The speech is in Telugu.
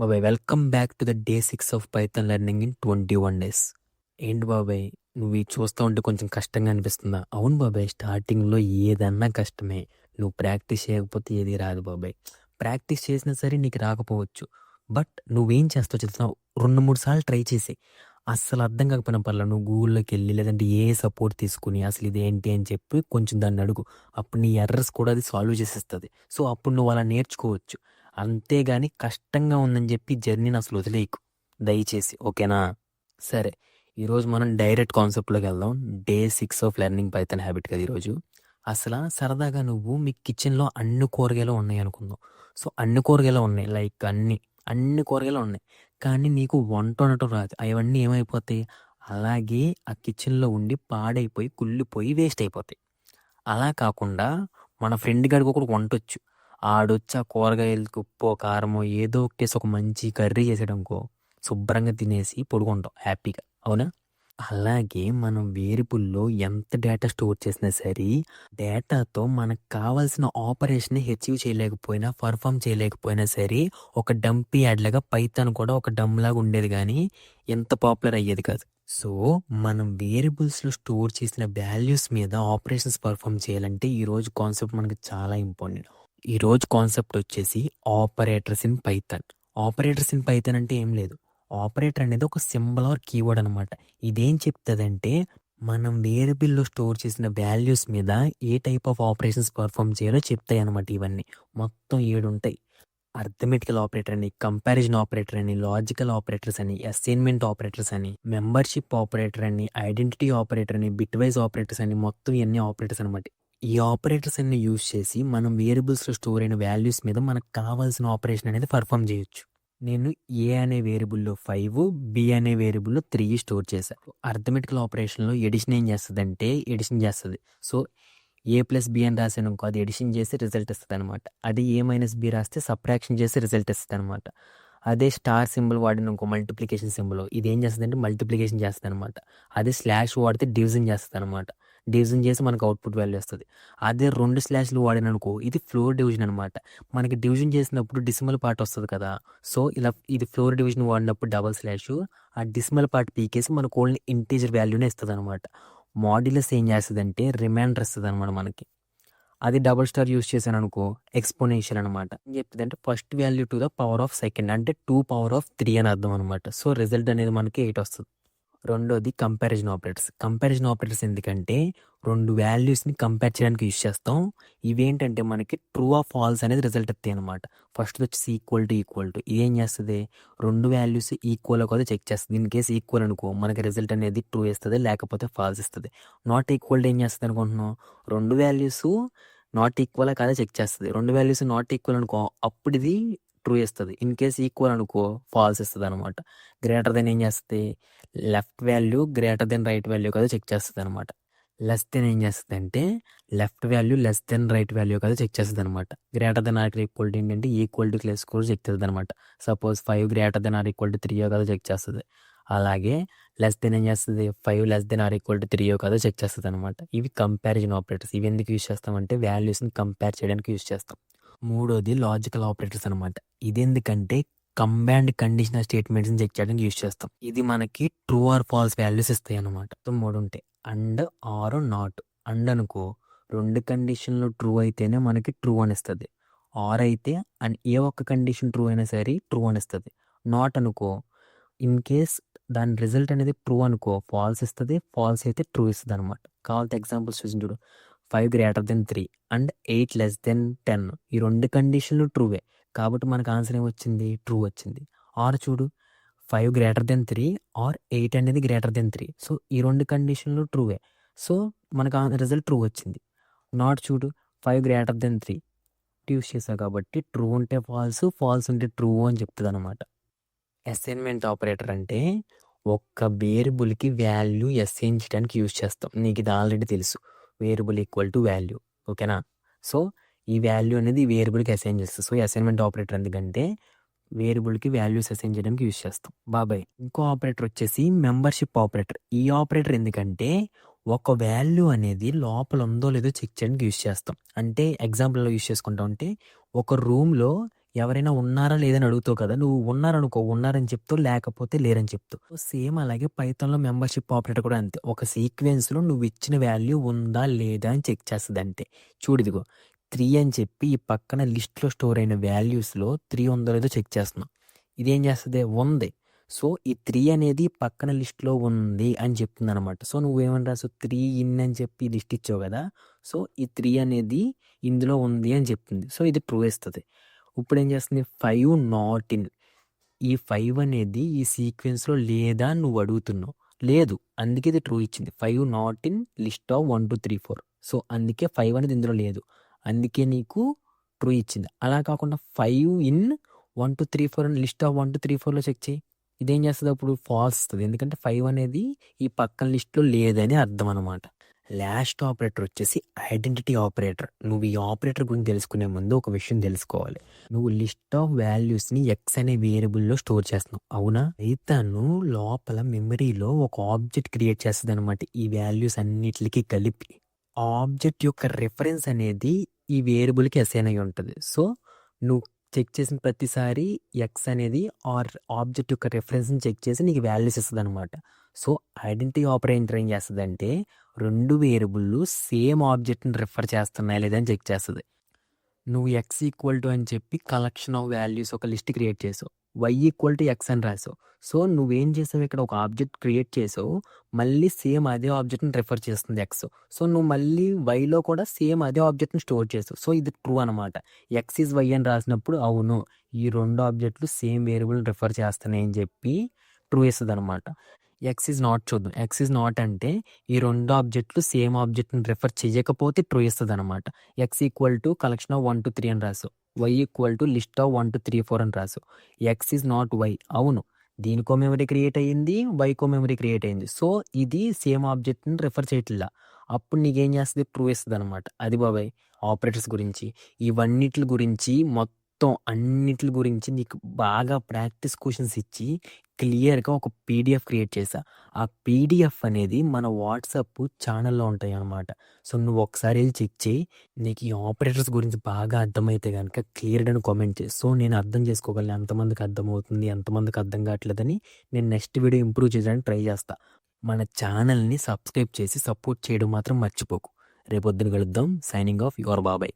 బాబాయ్ welcome back to the day 6 of Python learning in 21 days. ఏంటి బాబాయ్ నువ్వు ఇది చూస్తూ ఉంటే కొంచెం కష్టంగా అనిపిస్తుందా? అవును బాబాయ్, స్టార్టింగ్లో ఏదన్నా కష్టమే. నువ్వు ప్రాక్టీస్ చేయకపోతే ఏది రాదు బాబాయ్. ప్రాక్టీస్ చేసినా సరే నీకు రాకపోవచ్చు. బట్ నువ్వేం చేస్తావు చెప్తున్నావు, 2-3 సార్లు ట్రై చేసి అస్సలు అర్థం కాకపోయినా పర్లేదు, నువ్వు గూగుల్లోకి వెళ్ళి లేదంటే ఏ సపోర్ట్ తీసుకుని అసలు ఇది ఏంటి అని చెప్పి కొంచెం దాన్ని అడుగు. అప్పుడు నీ ఎర్రర్స్ కూడా అది సాల్వ్ చేసేస్తుంది. సో అప్పుడు నువ్వు అలా నేర్చుకోవచ్చు. అంతేగాని కష్టంగా ఉందని చెప్పి జర్నీని అసలు వదిలేయకు దయచేసి, ఓకేనా? సరే, ఈరోజు మనం డైరెక్ట్ కాన్సెప్ట్లోకి వెళ్దాం. Day 6 of learning Python habit కదా ఈరోజు. అసలు సరదాగా నువ్వు మీ కిచెన్లో అన్ని కూరగాయలు ఉన్నాయి అనుకుందాం. సో అన్ని కూరగాయలు ఉన్నాయి, లైక్ అన్ని కూరగాయలు ఉన్నాయి, కానీ నీకు వంట వండటం రాదు. అవన్నీ ఏమైపోతాయి, అలాగే ఆ కిచెన్లో ఉండి పాడైపోయి కుళ్ళిపోయి వేస్ట్ అయిపోతాయి. అలా కాకుండా మన ఫ్రెండ్ గాడికి ఒకటి వంటొచ్చు. ఆడొచ్చి ఆ కూరగాయలకి ఉప్పో కారమో ఏదో ఒకటేసి ఒక మంచి కర్రీ చేసాడనుకో, శుభ్రంగా తినేసి పడుకుంటాం హ్యాపీగా, అవునా? అలాగే మనం వేరియబుల్లో ఎంత డేటా స్టోర్ చేసినా సరే, డేటాతో మనకు కావాల్సిన ఆపరేషన్ అచీవ్ చేయలేకపోయినా, పర్ఫామ్ చేయలేకపోయినా సరే, ఒక డంపీ యాడ్ లాగా పైథాన్ కూడా ఒక డమ్ లాగా ఉండేది, కానీ ఎంత పాపులర్ అయ్యేది కాదు. సో మనం వేరియబుల్స్లో స్టోర్ చేసిన వాల్యూస్ మీద ఆపరేషన్స్ పర్ఫామ్ చేయాలంటే ఈరోజు కాన్సెప్ట్ మనకి చాలా ఇంపార్టెంట్. ఈరోజు కాన్సెప్ట్ వచ్చేసి operators in Python. Operators in Python అంటే ఏం లేదు, ఆపరేటర్ అనేది ఒక సింబల్ ఆర్ కీవర్డ్ అనమాట. ఇదేం చెప్తుందంటే మనం వేరియబుల్లో స్టోర్ చేసిన వాల్యూస్ మీద ఏ టైప్ ఆఫ్ ఆపరేషన్స్ పర్ఫామ్ చేయాలో చెప్తాయి అనమాట. ఇవన్నీ మొత్తం 7 ఉంటాయి. అర్థమెటికల్ ఆపరేటర్ అని, కంపారిజన్ ఆపరేటర్ అని, లాజికల్ ఆపరేటర్స్ అని, అసైన్మెంట్ ఆపరేటర్స్ అని, మెంబర్షిప్ ఆపరేటర్ అని, ఐడెంటిటీ ఆపరేటర్ అని, బిట్వైజ్ ఆపరేటర్స్ అని, మొత్తం ఇవన్నీ ఆపరేటర్స్ అనమాట. ఈ ఆపరేటర్స్ అన్ని యూజ్ చేసి మనం వేరియబుల్స్లో స్టోర్ అయిన వాల్యూస్ మీద మనకు కావాల్సిన ఆపరేషన్ అనేది పర్ఫామ్ చేయొచ్చు. నేను ఏ అనే వేరియబుల్లో 5, బి అనే వేరియబుల్లో 3 స్టోర్ చేశాను. అర్థమెటికల్ ఆపరేషన్లో ఎడిషన్ ఏం చేస్తుంది అంటే ఎడిషన్ చేస్తుంది. సో A+B అని రాసాను అనుకో, అది ఎడిషన్ చేసి రిజల్ట్ ఇస్తుంది అనమాట. అది A-B రాస్తే సబ్ట్రాక్షన్ చేసి రిజల్ట్ ఇస్తుంది అనమాట. అదే స్టార్ సింబల్ వాడిన ఇంకో మల్టిప్లికేషన్ సింబల్, ఇది ఏం చేస్తుంది అంటే మల్టిప్లికేషన్ చేస్తుంది అనమాట. అదే స్లాష్ వాడితే డివిజన్ చేస్తుంది అనమాట. డివిజన్ చేసి మనకు అవుట్పుట్ వాల్యూ వస్తుంది. అదే 2 స్లాష్లు వాడిన అనుకో, ఇది ఫ్లోర్ డివిజన్ అనమాట. మనకి డివిజన్ చేసినప్పుడు డిసిమల్ పార్ట్ వస్తుంది కదా. సో ఇలా ఇది ఫ్లోర్ డివిజన్ వాడినప్పుడు డబల్ స్లాష్, ఆ డిసిమల్ పార్ట్ పీకేసి మనకు ఓన్లీ ఇంటీజర్ వాల్యూనే ఇస్తుంది అనమాట. మాడ్యులస్ ఏం చేస్తుంది అంటే రిమైండర్ ఇస్తుంది అనమాట మనకి. అది డబుల్ స్టార్ యూస్ చేశాను అనుకో, ఎక్స్పోనెన్షియల్ అనమాట. ఏం చెప్తుంది అంటే first value to the power of second, అంటే 2 అని అర్థం అనమాట. సో రిజల్ట్ అనేది మనకి 8 వస్తుంది. రెండోది కంపారిజన్ ఆపరేటర్స్. కంపారిజన్ ఆపరేటర్స్ ఎందుకంటే 2 వాల్యూస్ని కంపేర్ చేయడానికి యూస్ చేస్తాం. ఇవేంటంటే మనకి ట్రూ ఆర్ ఫాల్స్ అనేది రిజల్ట్ ఇస్తాయి అనమాట. ఫస్ట్ వచ్చేసి ఈక్వల్ టు ఇదేం చేస్తుంది, 2 వాల్యూస్ ఈక్వల్ కదా చెక్ చేస్తుంది. ఇన్ కేసు ఈక్వల్ అనుకో మనకి రిజల్ట్ అనేది ట్రూ ఇస్తుంది, లేకపోతే ఫాల్స్ ఇస్తుంది. నాట్ ఈక్వల్ ఏం చేస్తుంది అనుకుంటున్నాం, 2 వాల్యూస్ నాట్ ఈక్వల్ కాదా చెక్ చేస్తుంది. 2 వాల్యూస్ నాట్ ఈక్వల్ అనుకో, అప్పుడు ఇది ట్రూ ఇస్తుంది. ఇన్ కేస్ ఈక్వల్ అనుకో ఫాల్స్ ఇస్తుంది అనమాట. గ్రేటర్ దెన్ ఏం చేస్తుంది, left value greater than right value కదా చెక్ చేస్తుంది అనమాట. లెస్ దెన్ ఏం చేస్తుంది అంటే left value less than right value కదా చెక్ చేస్తుంది అనమాట. Greater than or equal to ఏంటంటే ఈక్వల్ టు లెస్ కూడా చెక్ చేస్తుంది అనమాట. Suppose 5 greater than or equal to 3 కదా చెక్ చేస్తుంది. అలాగే లెస్ దెన్ ఏం చేస్తుంది, 5 less than or equal to 3 కదా చెక్ చేస్తుంది అనమాట. ఇవి కంపారిజన్ ఆపరేటర్స్. ఇవి ఎందుకు యూస్ చేస్తామంటే వాల్యూస్ని కంపేర్ చేయడానికి యూస్ చేస్తాం. మూడోది లాజికల్ ఆపరేటర్స్ అనమాట. ఇది ఎందుకంటే కంబైన్డ్ కండిషనల్ స్టేట్మెంట్స్ని చెక్ చేయడానికి యూస్ చేస్తాం. ఇది మనకి ట్రూ ఆర్ ఫాల్స్ వాల్యూస్ ఇస్తాయి అనమాట. 3 ఉంటాయి, అండ్, ఆర్, నాట్. అండ్ అనుకో 2 కండిషన్లు ట్రూ అయితేనే మనకి ట్రూ అని ఇస్తుంది. ఆర్ అయితే అండ్ ఏ ఒక్క కండిషన్ ట్రూ అయినా సరే ట్రూ అని ఇస్తుంది. నాట్ అనుకో ఇన్ కేస్ దాని రిజల్ట్ అనేది ట్రూ అనుకో ఫాల్స్ ఇస్తుంది, ఫాల్స్ అయితే ట్రూ ఇస్తుంది అనమాట. కావాలంటే ఎగ్జాంపుల్స్ చూసి చూడు. 5 greater then 3 and 8 less than 10, ఈ 2 కండిషన్లు ట్రూవే కాబట్టి మనకు ఆన్సర్ ఏమొచ్చింది, ట్రూ వచ్చింది. ఆర్ చూడు, 5 గ్రేటర్ దెన్ 3 ఆర్ 8 అనేది గ్రేటర్ దెన్ 3, సో ఈ 2 కండిషన్లు ట్రూవే, సో మనకు రిజల్ట్ ట్రూ వచ్చింది. నాట్ చూడు, 5 గ్రేటర్ దెన్ 3 యూస్ చేసావు కాబట్టి ట్రూ ఉంటే ఫాల్స్, ఫాల్స్ ఉంటే ట్రూ అని చెప్తుంది అనమాట. అసైన్మెంట్ ఆపరేటర్ అంటే ఒక్క వేరియబుల్కి వాల్యూ అసైన్ చేయడానికి యూజ్ చేస్తాం. నీకు ఇది ఆల్రెడీ తెలుసు, వేరియబుల్ ఈక్వల్ టు వాల్యూ, ఓకేనా? సో ఈ వాల్యూ అనేది వేరియబుల్కి అసైన్ చేస్తుంది. సో అసైన్మెంట్ ఆపరేటర్ ఎందుకంటే వేరియబుల్కి వాల్యూస్ అసైన్ చేయడానికి యూజ్ చేస్తాం. బాబాయ్ ఇంకో ఆపరేటర్ వచ్చేసి మెంబర్షిప్ ఆపరేటర్. ఈ ఆపరేటర్ ఎందుకంటే ఒక వాల్యూ అనేది లోపల ఉందో లేదో చెక్ చేయడానికి యూజ్ చేస్తాం. అంటే ఎగ్జాంపుల్లో యూజ్ చేసుకుంటాం అంటే ఒక రూమ్లో ఎవరైనా ఉన్నారా లేదని అడుగుతావు కదా! నువ్వు ఉన్నారనుకో ఉన్నారని చెప్తావు, లేకపోతే లేరని చెప్తావు. సేమ్ అలాగే పైథాన్‌లో మెంబర్‌షిప్ ఆపరేటర్ కూడా అంతే. ఒక సీక్వెన్స్‌లో నువ్వు ఇచ్చిన వాల్యూ ఉందా లేదా అని చెక్ చేస్తది అంతే. చూడు ఇదిగో 3 అని చెప్పి ఈ పక్కన లిస్ట్‌లో స్టోర్ అయిన వాల్యూస్‌లో 3 ఉందో లేదో చెక్ చేస్తున్నాం. ఇదేం చేస్తది? ఉంది. సో, ఈ 3 అనేది పక్కన లిస్ట్‌లో ఉంది అని చెప్తుందనమాట. సో, నువ్వేమని రాసావు? 3 ఇన్ అని చెప్పి లిస్ట్ ఇచ్చావు కదా! సో, ఈ 3 అనేది ఇందులో ఉంది అని చెప్తుంది. సో, ఇది ట్రూ ఇస్తది. ఇప్పుడేం చేస్తుంది? 5 నాట్ ఇన్. ఈ 5 అనేది ఈ సీక్వెన్స్‌లో లేదా అని నువ్వు అడుగుతున్నావు. లేదు. అందుకే ఇది ట్రూ ఇచ్చింది. 5 not in list of 1, 2, 3, 4. So, అందుకే 5 అనేది ఇందులో లేదు. అందుకే నీకు ట్రూ ఇచ్చింది. అలా కాకుండా 5 ఇన్ 1, 2, 3, 4 అని లిస్ట్ ఆఫ్ 1, 2, 3, 4లో చెక్ చేయి. ఇదేం చేస్తది అప్పుడు? ఫాల్స్ ఇస్తది. ఎందుకంటే 5 అనేది ఈ పక్కన లిస్ట్‌లో లేదని అర్థం అనమాట. లాస్ట్ ఆపరేటర్ వచ్చేసి ఐడెంటిటీ ఆపరేటర్. నువ్వు ఈ ఆపరేటర్ గురించి తెలుసుకునే ముందు ఒక విషయం తెలుసుకోవాలి. నువ్వు లిస్ట్ ఆఫ్ వాల్యూస్‌ని ఎక్స్ అనే వేరియబుల్‌లో స్టోర్ చేస్తున్నావు. అవునా? పైథాను లోపల మెమరీలో ఒక ఆబ్జెక్ట్ క్రియేట్ చేస్తదనమాట. ఈ వాల్యూస్ అన్నిట్లికి కలిపి. ఆ ఆబ్జెక్ట్ యొక్క రిఫరెన్స్ అనేది ఈ వేరియబుల్‌కి అసైన్ అయ్యి ఉంటది. సో, నువ్వు చెక్ చేసిన ప్రతిసారి ఎక్స్ అనేది ఆబ్జెక్ట్ యొక్క రిఫరెన్స్‌ని చెక్ చేసి నీకు వాల్యూస్ ఇస్తదనమాట. సో, ఐడెంటిటీ ఆపరేటర్ ఏం చేస్తదంటే 2 వేరియబుల్లు సేమ్ ఆబ్జెక్ట్‌ని రిఫర్ చేస్తున్నాయా లేదా అని చెక్ చేస్తది. నువ్వు ఎక్స్ ఈక్వల్ టు అని చెప్పి కలెక్షన్ ఆఫ్ వాల్యూస్ ఒక లిస్ట్ క్రియేట్ చేసావు. వై ఈక్వల్ టు ఎక్స్ అని రాసావు. సో, నువ్వేం చేసావు ఇక్కడ ఒక ఆబ్జెక్ట్ క్రియేట్ చేసావు. మళ్ళీ సేమ్ అదే ఆబ్జెక్ట్‌ని రిఫర్ చేస్తుంది ఎక్స్. సో, నువ్వు మళ్ళీ వైలో కూడా సేమ్ అదే ఆబ్జెక్ట్‌ని స్టోర్ చేసావు. సో, ఇది ట్రూ అనమాట. ఎక్స్ ఈజ్ వై అని రాసినప్పుడు అవును ఈ 2 ఆబ్జెక్టులు సేమ్ వేరియబుల్‌ని రిఫర్ చేస్తున్నాయి అని చెప్పి ట్రూ ఇస్తదనమాట. ఎక్స్ ఈజ్ నాట్ చూద్దాం. ఎక్స్ ఈజ్ నాట్ అంటే ఈ 2 ఆబ్జెక్టులు సేమ్ ఆబ్జెక్ట్‌ని రిఫర్ చేయకపోతే ట్రూ ఇస్తదనమాట. X equal to collection of 1, 2, 3 అని రాసావు. Y equal to list of 1, 2, 3, 4 అని రాసావు. X is not y. అవును. దీనికో మెమరీ క్రియేట్ అయ్యింది. వైకో మెమరీ క్రియేట్ అయింది. సో, ఇది సేమ్ ఆబ్జెక్ట్‌ని రిఫర్ చేయట్లా. అప్పుడు నీకేం చేస్తది? ట్రూ ఇస్తదనమాట. అది బాబాయ్ ఆపరేటర్స్ గురించి. ఇవన్నిట్లి గురించి అన్నిట్లి గురించి నీకు బాగా ప్రాక్టీస్ క్వెషన్స్ ఇచ్చి క్లియర్‌గా ఒక పీడీఎఫ్ క్రియేట్ చేశా. ఆ పీడీఎఫ్ అనేది మన వాట్సాప్ ఛానెల్‌లో ఉంటాయనమాట. సో, నువ్వు ఒకసారి ఎళ్లి చెక్ చెయి. నీకు ఈ ఆపరేటర్స్ గురించి బాగా అర్థమైతే గనక క్లియర్‌గా కామెంట్ చెయి. సో, నేను అర్థం చేసుకోగలను ఎంతమందికి అర్థమవుతుంది, ఎంతమందికి అర్థం కావట్లేదని నేను నెక్స్ట్ వీడియో ఇంప్రూవ్ చేయడానికి ట్రై చేస్తా. మన ఛానెల్‌ని సబ్స్క్రైబ్ చేసి సపోర్ట్ చేయడం మాత్రం మర్చిపోకు. రేపొద్దున కలుద్దాం. సైనింగ్ ఆఫ్ యువర్ బాబాయ్.